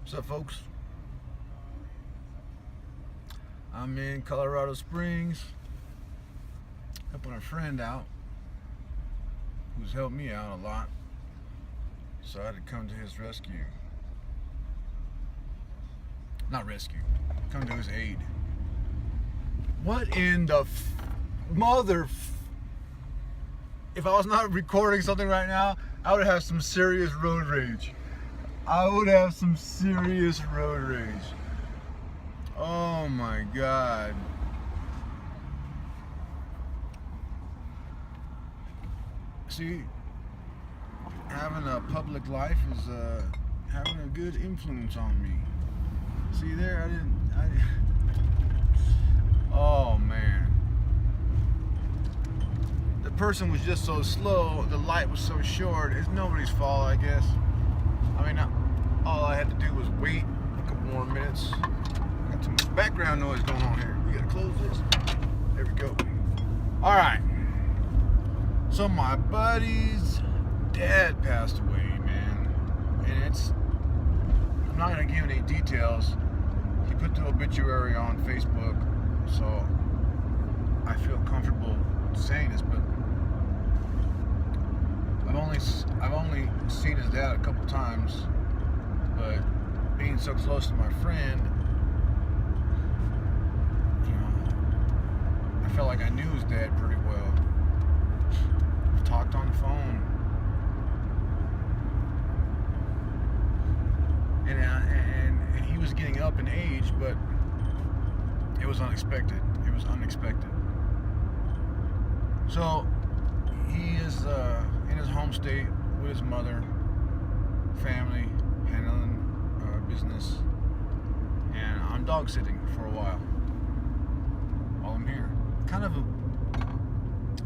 What's up, folks? I'm in Colorado Springs, helping a friend out who's helped me out a lot, so I had to come to his rescue. Not rescue, come to his aid. What in the if I was not recording something right now, I would have some serious road rage. Oh my God. See, having a public life is having a good influence on me. See there, oh man. The person was just so slow, the light was so short. It's nobody's fault, I guess. I mean, all I had to do was wait a couple more minutes. Got too much background noise going on here. We gotta close this. There we go. All right. So my buddy's dad passed away, man, and I'm not gonna give any details. He put the obituary on Facebook, so I feel comfortable saying this, but I've only seen his dad a couple times, but being so close to my friend, you know, I felt like I knew his dad pretty well. We've talked on the phone, and he was getting up in age, but it was unexpected. So he is in his home state with his mother, family, handling business, and I'm dog sitting for a while I'm here. Kind of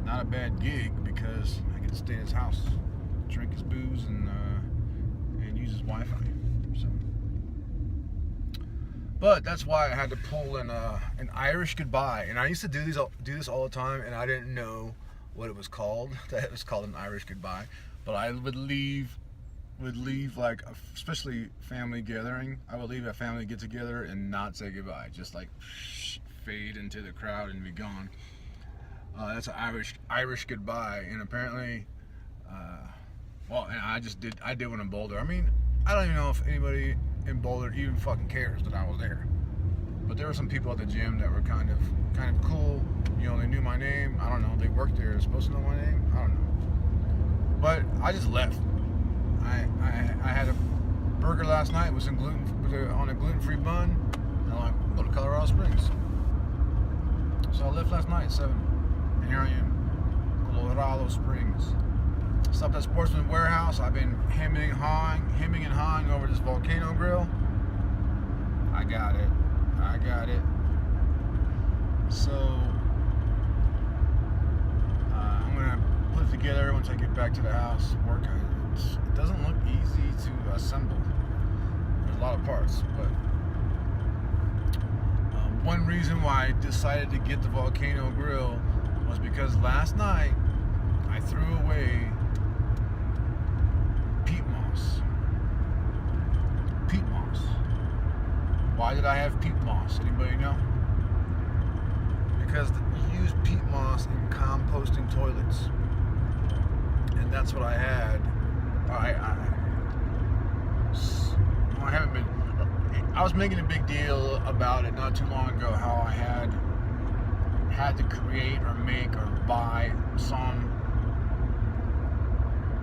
not a bad gig because I get to stay in his house, drink his booze, and use his Wi-Fi. So, but that's why I had to pull an Irish goodbye, and I used to do this all the time, and I didn't know what it was called. That it was called an Irish goodbye. But I would leave like, especially family gathering. I would leave a family get together and not say goodbye, just like fade into the crowd and be gone. That's an Irish goodbye, and apparently, and I did one in Boulder. I mean, I don't even know if anybody in Boulder even fucking cares that I was there. But there were some people at the gym that were kind of cool. You know, they knew my name. I don't know. They worked there. They're supposed to know my name. I don't know. But I just left. I had a burger last night. It was on a gluten-free bun. And I'm like, go to Colorado Springs. So I left last night at 7. And here I am, Colorado Springs. Stopped at Sportsman Warehouse. I've been hemming and hawing over this Volcano grill. I got it. So I'm gonna put it together once I get back to the house. It doesn't look easy to assemble. There's a lot of parts, but one reason why I decided to get the Volcano grill was because last night I threw away peat moss. Why did I have peat moss? Anybody know? Because you use peat moss in composting toilets, and that's what I had. I was making a big deal about it not too long ago, how I had to create or make or buy some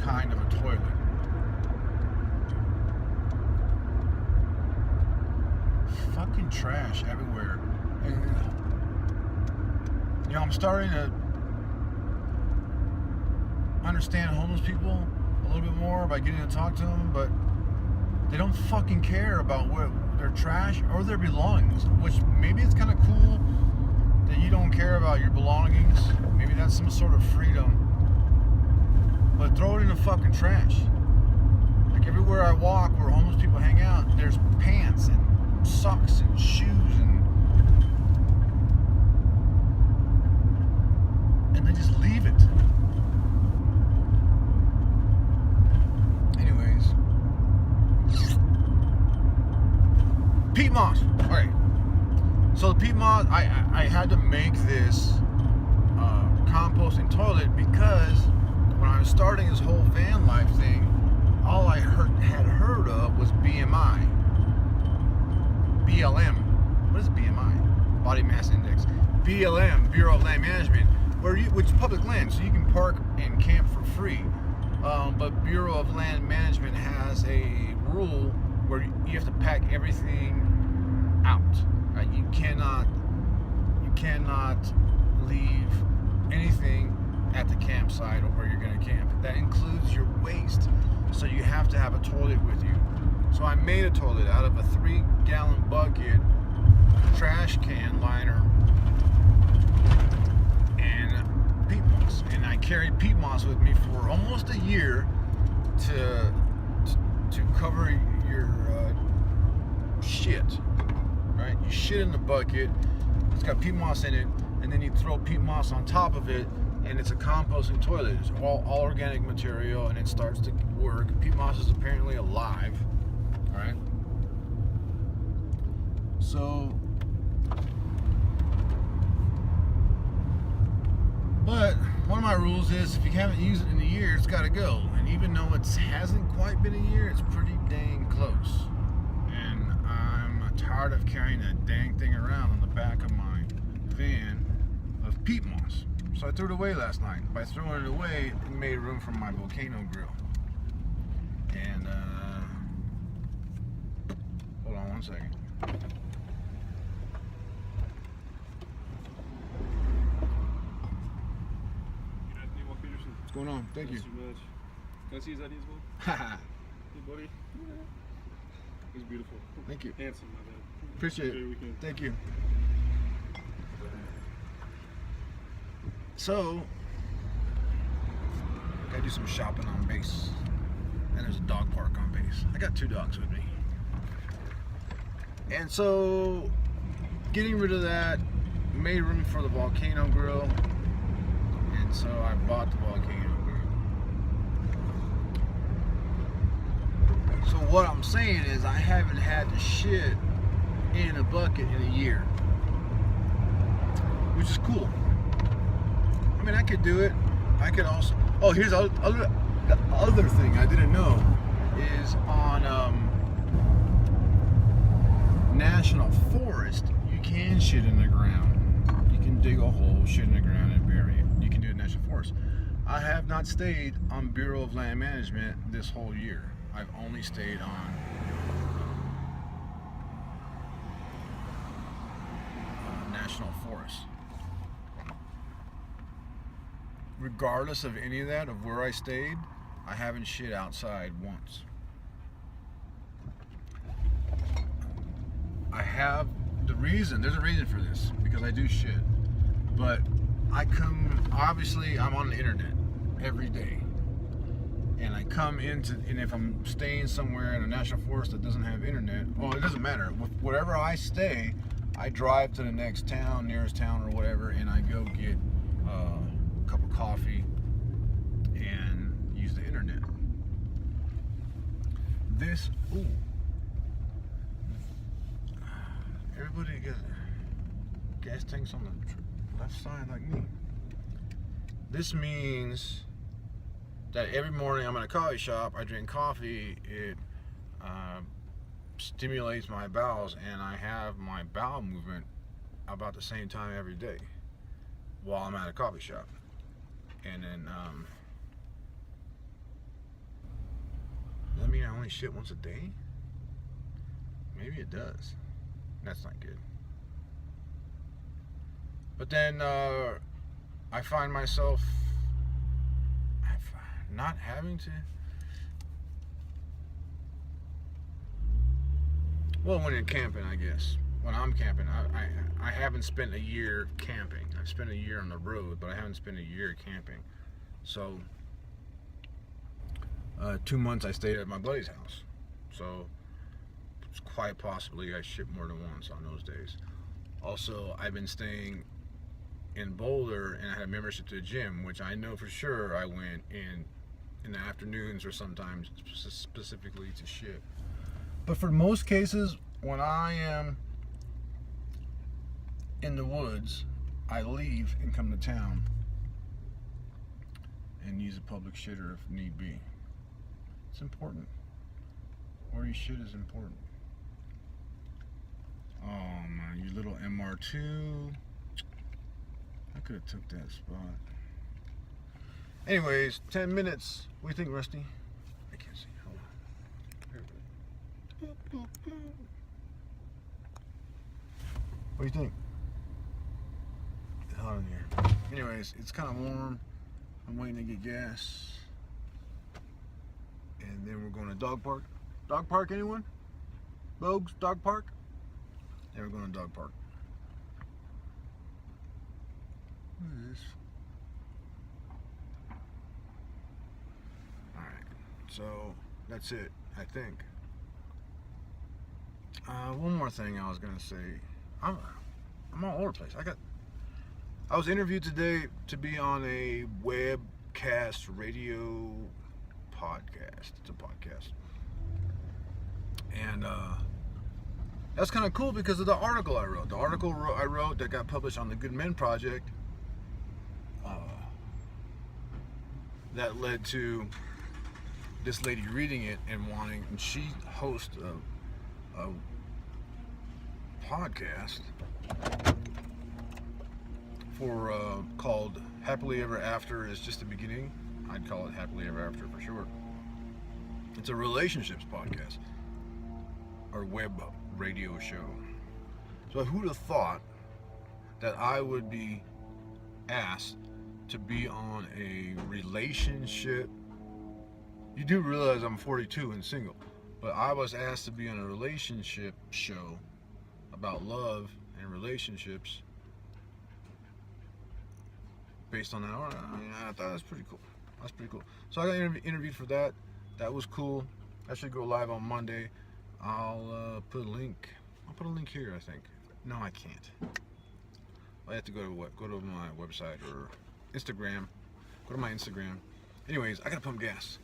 kind of a toilet. Fucking trash everywhere. And, you know, I'm starting to understand homeless people a little bit more by getting to talk to them, but they don't fucking care about what their trash or their belongings, which maybe it's kind of cool that you don't care about your belongings. Maybe that's some sort of freedom, but throw it in the fucking trash. Like everywhere I walk where homeless people hang out, there's pants and socks and shoes and they just leave it. Anyways, peat moss. All right. So the peat moss, I had to make this composting toilet because when I was starting this whole van life thing, all I had heard of was BMI, BLM. What is BMI? Body Mass Index. BLM, Bureau of Land Management, which is public land, so you can park and camp for free. But Bureau of Land Management has a rule where you have to pack everything out. Right? You cannot leave anything at the campsite or where you're going to camp. That includes your waste. So you have to have a toilet with you. So I made a toilet out of a 3-gallon bucket, trash can liner, and peat moss. And I carried peat moss with me for almost a year to cover your shit. Right? You shit in the bucket. It's got peat moss in it, and then you throw peat moss on top of it, and it's a composting toilet. It's all organic material, and it starts to work. Peat moss is apparently alive. All right. So, but one of my rules is if you haven't used it in a year, it's got to go. And even though it hasn't quite been a year, it's pretty dang close. And I'm tired of carrying that dang thing around on the back of my van of peat moss. So I threw it away last night. By throwing it away, it made room for my Volcano grill. And hold on one second. What's going on? Thank you. Not too much. Can I see his ID as well? Haha. Hey, buddy. He's beautiful. Thank you. Handsome, my bad. Appreciate Enjoy your it. weekend. Thank you. So, gotta do some shopping on base. And there's a dog park on base. I got 2 dogs with me. And so, getting rid of that made room for the Volcano grill. And so I bought the Volcano grill. So what I'm saying is I haven't had to shit in a bucket in a year. Which is cool. I mean, I could do it. I could also... Oh, here's the other thing I didn't know is on National Forest, you can shit in the ground. You can dig a hole, shit in the ground, and bury it. You can do it in National Forest. I have not stayed on Bureau of Land Management this whole year. I've only stayed on National Forest. Regardless of any of that, of where I stayed, I haven't shit outside once. I have there's a reason for this, because I do shit. But obviously I'm on the internet every day. And I come into, and if I'm staying somewhere in a national forest that doesn't have internet, well, it doesn't matter. Wherever I stay, I drive to the next town, nearest town or whatever, and I go get a cup of coffee and use the internet. Everybody gets gas tanks on the left side like me. This means that every morning I'm in a coffee shop, I drink coffee, it stimulates my bowels, and I have my bowel movement about the same time every day while I'm at a coffee shop. And then, does that mean I only shit once a day? Maybe it does. That's not good. But then I find myself not having to. Well, when you're camping, I guess. When I'm camping, I haven't spent a year camping. I've spent a year on the road, but I haven't spent a year camping. So, 2 months I stayed at my buddy's house. So, it's quite possibly I shit more than once on those days. Also, I've been staying in Boulder, and I had a membership to a gym, which I know for sure I went in the afternoons or sometimes specifically to shit. But for most cases, when I am in the woods, I leave and come to town and use a public shitter if need be. It's important. Where you shit is important. Oh man, you little MR2. I could have took that spot. Anyways, 10 minutes. What do you think, Rusty? I can't see. Hold on. What do you think? It's hot in here. Anyways, it's kind of warm. I'm waiting to get gas. And then we're going to dog park. Dog park, anyone? Bogues, dog park? Yeah, we're going to dog park. What is this? Alright, so that's it, I think. One more thing I was gonna say. I'm all over the place. I was interviewed today to be on a webcast radio podcast. It's a podcast. And that's kind of cool because of the article I wrote. The article I wrote that got published on the Good Men Project that led to this lady reading it and wanting, and she hosts a podcast for called Happily Ever After is Just the Beginning. I'd call it Happily Ever After for short. It's a relationships podcast or web radio show. So who'd have thought that I would be asked to be on a relationship? You do realize I'm 42 and single, but I was asked to be on a relationship show about love and relationships based on that. I thought that was pretty cool. That's pretty cool. So I got interviewed for that. That was cool. That should go live on Monday. I'll put a link. I'll put a link here, I think. No, I can't. I have to go to what? Go to my website or Instagram. Go to my Instagram. Anyways, I gotta pump gas,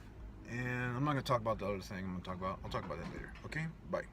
and I'm not gonna talk about the other thing. I'll talk about that later. Okay? Bye.